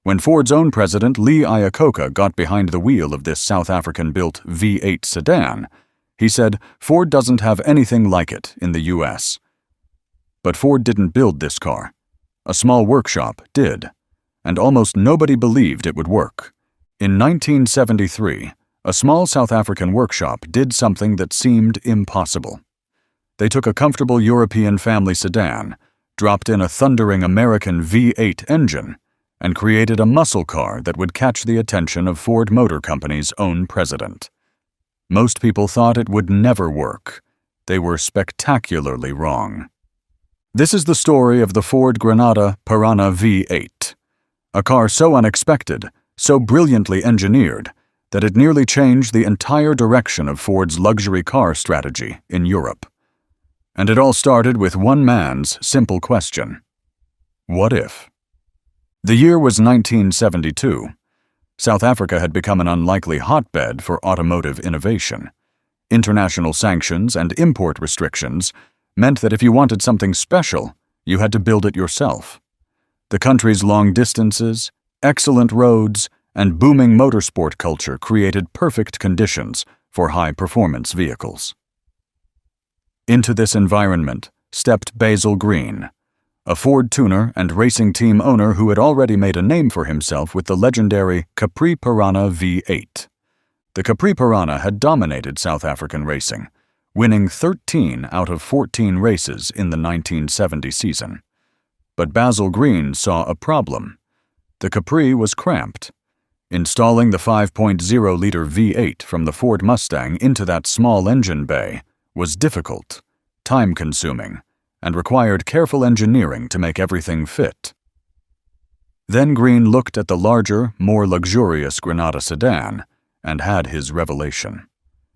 When Ford's own president, Lee Iacocca, got behind the wheel of this South African-built V8 sedan, he said, "Ford doesn't have anything like it in the U.S." But Ford didn't build this car. A small workshop did, and almost nobody believed it would work. In 1973, a small South African workshop did something that seemed impossible. They took a comfortable European family sedan, dropped in a thundering American V8 engine, and created a muscle car that would catch the attention of Ford Motor Company's own president. Most people thought it would never work. They were spectacularly wrong. This is the story of the Ford Granada Piranha V8, a car so unexpected, so brilliantly engineered, that it nearly changed the entire direction of Ford's luxury car strategy in Europe. And it all started with one man's simple question: what if? The year was 1972. South Africa had become an unlikely hotbed for automotive innovation. International sanctions and import restrictions meant that if you wanted something special, you had to build it yourself. The country's long distances, excellent roads, and booming motorsport culture created perfect conditions for high-performance vehicles. Into this environment stepped Basil Green, a Ford tuner and racing team owner who had already made a name for himself with the legendary Capri Piranha V8. The Capri Piranha had dominated South African racing, winning 13 out of 14 races in the 1970 season. But Basil Green saw a problem. The Capri was cramped. Installing the 5.0-liter V8 from the Ford Mustang into that small engine bay was difficult, time-consuming, and required careful engineering to make everything fit. Then Green looked at the larger, more luxurious Granada sedan and had his revelation.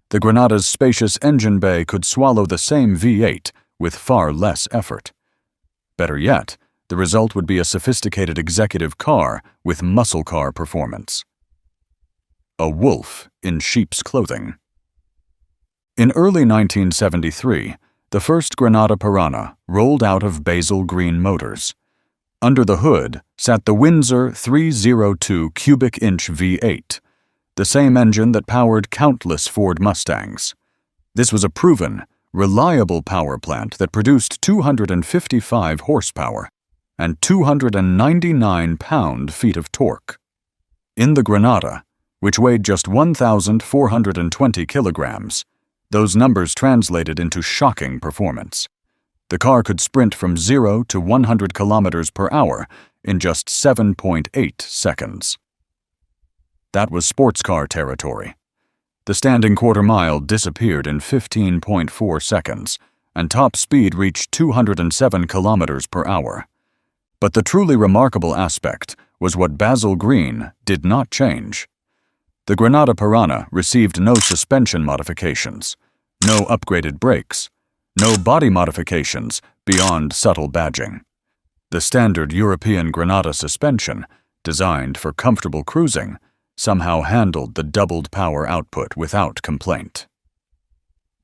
The Granada's spacious engine bay could swallow the same V8 with far less effort. Better yet, the result would be a sophisticated executive car with muscle car performance. A wolf in sheep's clothing. In early 1973, the first Granada Piranha rolled out of Basil Green Motors. Under the hood sat the Windsor 302 cubic-inch V8, the same engine that powered countless Ford Mustangs. This was a proven, reliable power plant that produced 255 horsepower and 299 pound-feet of torque. In the Granada, which weighed just 1,420 kilograms, those numbers translated into shocking performance. The car could sprint from 0 to 100 kilometers per hour in just 7.8 seconds. That was sports car territory. The standing quarter mile disappeared in 15.4 seconds, and top speed reached 207 kilometers per hour. But the truly remarkable aspect was what Basil Green did not change. The Granada Piranha received no suspension modifications, no upgraded brakes, no body modifications beyond subtle badging. The standard European Granada suspension, designed for comfortable cruising, somehow handled the doubled power output without complaint.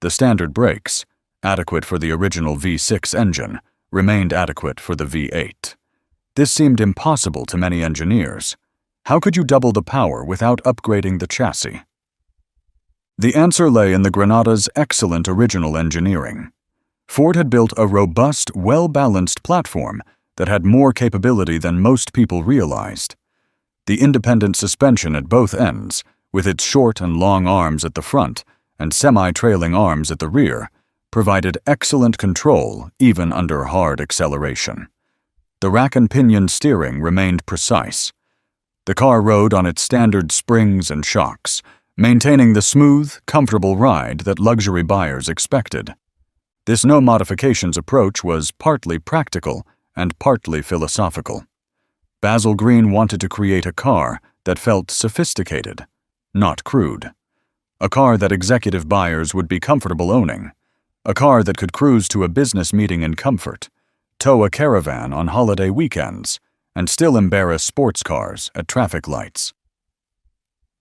The standard brakes, adequate for the original V6 engine, remained adequate for the V8. This seemed impossible to many engineers. How could you double the power without upgrading the chassis? The answer lay in the Granada's excellent original engineering. Ford had built a robust, well-balanced platform that had more capability than most people realized. The independent suspension at both ends, with its short and long arms at the front and semi-trailing arms at the rear, provided excellent control even under hard acceleration. The rack and pinion steering remained precise. The car rode on its standard springs and shocks, maintaining the smooth, comfortable ride that luxury buyers expected. This no-modifications approach was partly practical and partly philosophical. Basil Green wanted to create a car that felt sophisticated, not crude. A car that executive buyers would be comfortable owning. A car that could cruise to a business meeting in comfort, tow a caravan on holiday weekends, and still embarrass sports cars at traffic lights.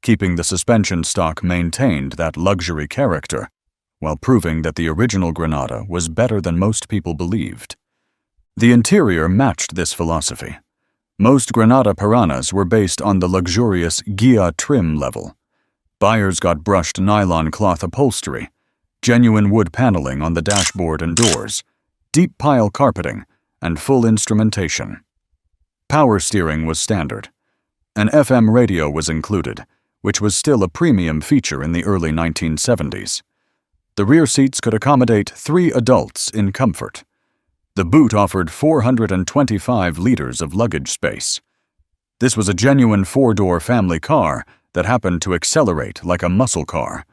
Keeping the suspension stock maintained that luxury character, while proving that the original Granada was better than most people believed. The interior matched this philosophy. Most Granada Piranhas were based on the luxurious Ghia trim level. Buyers got brushed nylon cloth upholstery, genuine wood paneling on the dashboard and doors, deep pile carpeting, and full instrumentation. Power steering was standard. An FM radio was included, which was still a premium feature in the early 1970s. The rear seats could accommodate 3 adults in comfort. The boot offered 425 liters of luggage space. This was a genuine 4-door family car that happened to accelerate like a muscle car.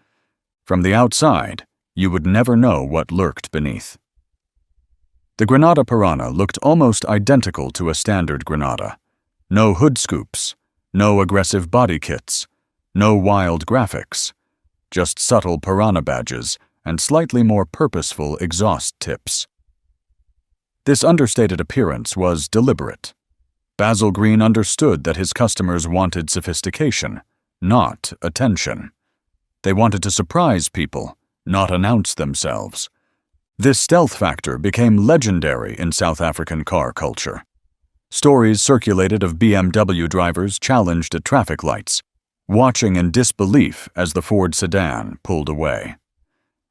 From the outside, you would never know what lurked beneath. The Granada Piranha looked almost identical to a standard Granada. No hood scoops, no aggressive body kits, no wild graphics, just subtle Piranha badges and slightly more purposeful exhaust tips. This understated appearance was deliberate. Basil Green understood that his customers wanted sophistication, not attention. They wanted to surprise people, not announce themselves. This stealth factor became legendary in South African car culture. Stories circulated of BMW drivers challenged at traffic lights, watching in disbelief as the Ford sedan pulled away.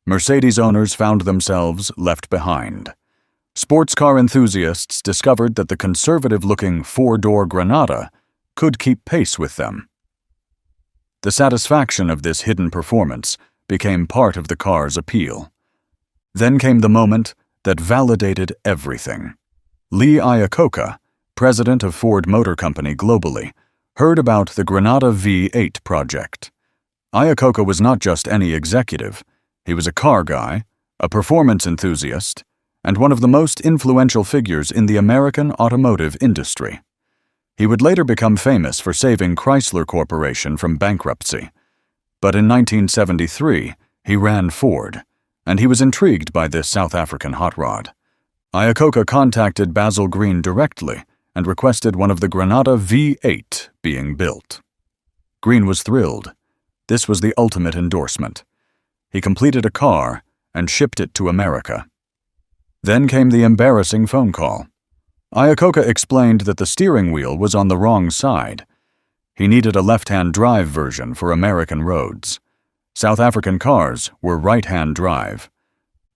Mercedes owners found themselves left behind. Sports car enthusiasts discovered that the conservative-looking 4-door Granada could keep pace with them. The satisfaction of this hidden performance became part of the car's appeal. Then came the moment that validated everything. Lee Iacocca, president of Ford Motor Company globally, heard about the Granada V8 project. Iacocca was not just any executive. He was a car guy, a performance enthusiast, and one of the most influential figures in the American automotive industry. He would later become famous for saving Chrysler Corporation from bankruptcy. But in 1973, he ran Ford, and he was intrigued by this South African hot rod. Iacocca contacted Basil Green directly and requested one of the Granada V8 being built. Green was thrilled. This was the ultimate endorsement. He completed a car and shipped it to America. Then came the embarrassing phone call. Iacocca explained that the steering wheel was on the wrong side. He needed a left-hand drive version for American roads. South African cars were right-hand drive.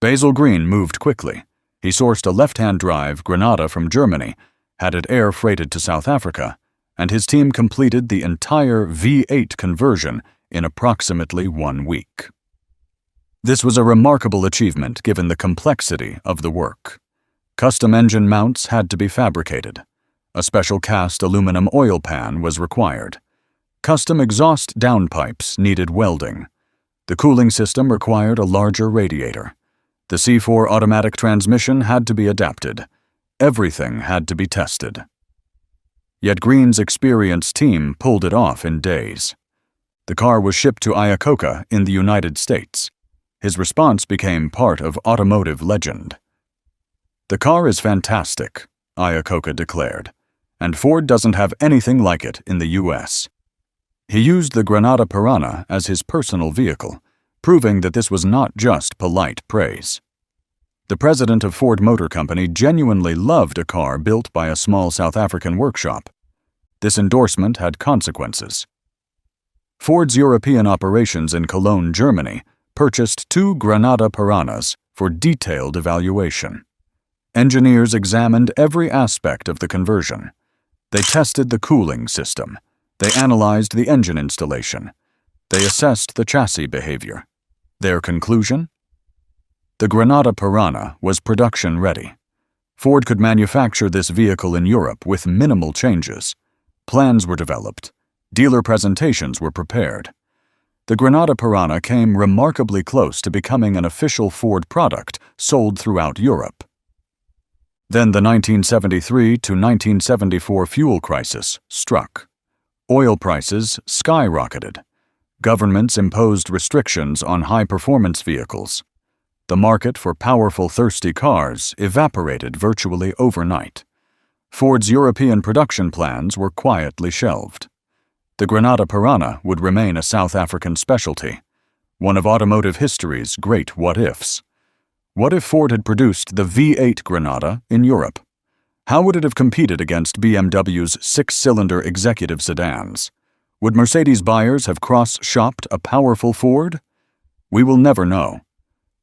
Basil Green moved quickly. He sourced a left-hand drive Granada from Germany, had it air freighted to South Africa, and his team completed the entire V8 conversion in approximately 1 week. This was a remarkable achievement given the complexity of the work. Custom engine mounts had to be fabricated. A special cast aluminum oil pan was required. Custom exhaust downpipes needed welding. The cooling system required a larger radiator. The C4 automatic transmission had to be adapted. Everything had to be tested. Yet Green's experienced team pulled it off in days. The car was shipped to Iacocca in the United States. His response became part of automotive legend. "The car is fantastic," Iacocca declared, "and Ford doesn't have anything like it in the U.S." He used the Granada Piranha as his personal vehicle, proving that this was not just polite praise. The president of Ford Motor Company genuinely loved a car built by a small South African workshop. This endorsement had consequences. Ford's European operations in Cologne, Germany, purchased 2 Granada Piranhas for detailed evaluation. Engineers examined every aspect of the conversion. They tested the cooling system. They analyzed the engine installation. They assessed the chassis behavior. Their conclusion? The Granada Piranha was production ready. Ford could manufacture this vehicle in Europe with minimal changes. Plans were developed. Dealer presentations were prepared. The Granada Piranha came remarkably close to becoming an official Ford product sold throughout Europe. Then the 1973 to 1974 fuel crisis struck. Oil prices skyrocketed. Governments imposed restrictions on high-performance vehicles. The market for powerful, thirsty cars evaporated virtually overnight. Ford's European production plans were quietly shelved. The Granada Piranha would remain a South African specialty, one of automotive history's great what-ifs. What if Ford had produced the V8 Granada in Europe? How would it have competed against BMW's six-cylinder executive sedans? Would Mercedes buyers have cross-shopped a powerful Ford? We will never know.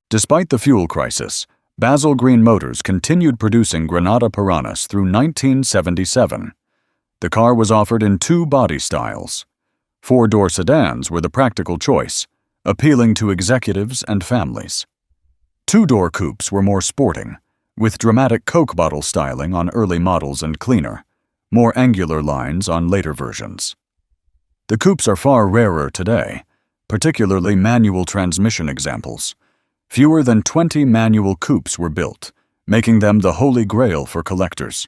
Despite the fuel crisis, Basil Green Motors continued producing Granada Piranhas through 1977. The car was offered in two body styles. Four-door sedans were the practical choice, appealing to executives and families. Two-door coupes were more sporting, with dramatic Coke bottle styling on early models and cleaner, more angular lines on later versions. The coupes are far rarer today, particularly manual transmission examples. Fewer than 20 manual coupes were built, making them the holy grail for collectors.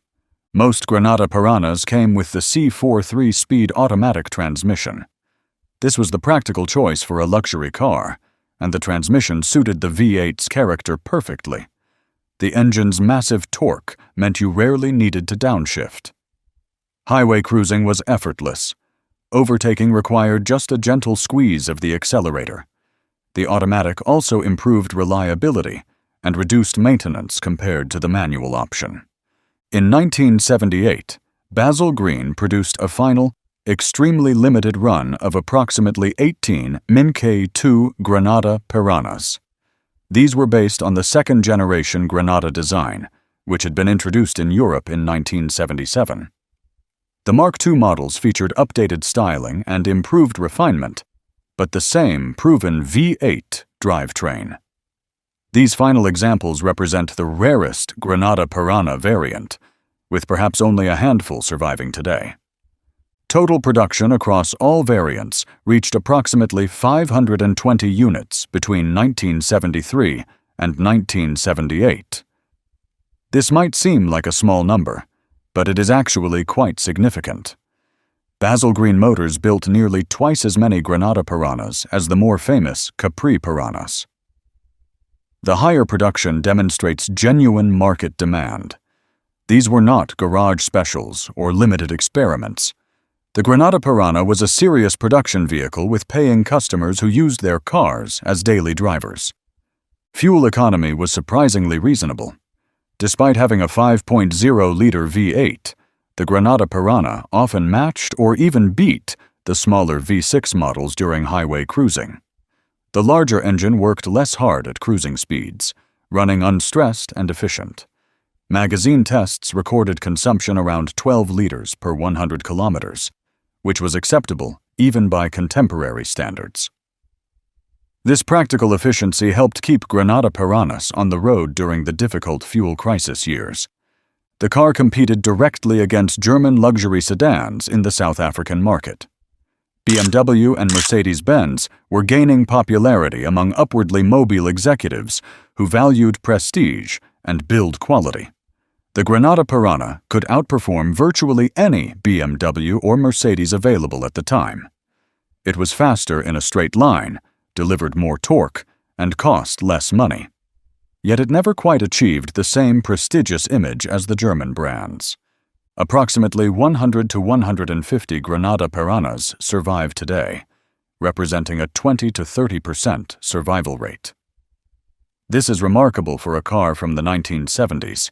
Most Granada Piranhas came with the C4 3-speed automatic transmission. This was the practical choice for a luxury car, and the transmission suited the V8's character perfectly. The engine's massive torque meant you rarely needed to downshift. Highway cruising was effortless. Overtaking required just a gentle squeeze of the accelerator. The automatic also improved reliability and reduced maintenance compared to the manual option. In 1978, Basil Green produced a final, extremely limited run of approximately 18 Min-K2 Granada Piranhas. These were based on the second-generation Granada design, which had been introduced in Europe in 1977. The Mark II models featured updated styling and improved refinement, but the same proven V8 drivetrain. These final examples represent the rarest Granada Piranha variant, with perhaps only a handful surviving today. Total production across all variants reached approximately 520 units between 1973 and 1978. This might seem like a small number, but it is actually quite significant. Basil Green Motors built nearly twice as many Granada Piranhas as the more famous Capri Piranhas. The higher production demonstrates genuine market demand. These were not garage specials or limited experiments. The Granada Piranha was a serious production vehicle with paying customers who used their cars as daily drivers. Fuel economy was surprisingly reasonable. Despite having a 5.0-liter V8, the Granada Piranha often matched or even beat the smaller V6 models during highway cruising. The larger engine worked less hard at cruising speeds, running unstressed and efficient. Magazine tests recorded consumption around 12 liters per 100 kilometers, which was acceptable even by contemporary standards. This practical efficiency helped keep Granada Piranhas on the road during the difficult fuel crisis years. The car competed directly against German luxury sedans in the South African market. BMW and Mercedes-Benz were gaining popularity among upwardly mobile executives who valued prestige and build quality. The Granada Piranha could outperform virtually any BMW or Mercedes available at the time. It was faster in a straight line, delivered more torque, and cost less money. Yet it never quite achieved the same prestigious image as the German brands. Approximately 100 to 150 Granada Piranhas survive today, representing a 20 to 30% survival rate. This is remarkable for a car from the 1970s,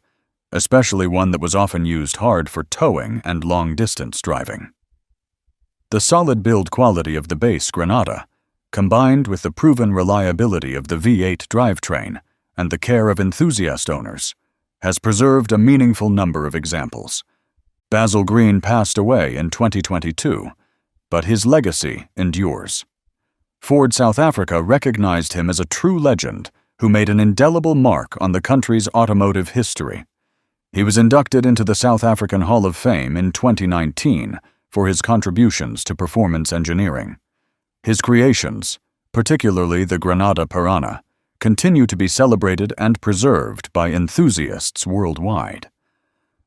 especially one that was often used hard for towing and long-distance driving. The solid build quality of the base Granada, combined with the proven reliability of the V8 drivetrain and the care of enthusiast owners, has preserved a meaningful number of examples. Basil Green passed away in 2022, but his legacy endures. Ford South Africa recognized him as a true legend who made an indelible mark on the country's automotive history. He was inducted into the South African Hall of Fame in 2019 for his contributions to performance engineering. His creations, particularly the Granada Piranha, continue to be celebrated and preserved by enthusiasts worldwide.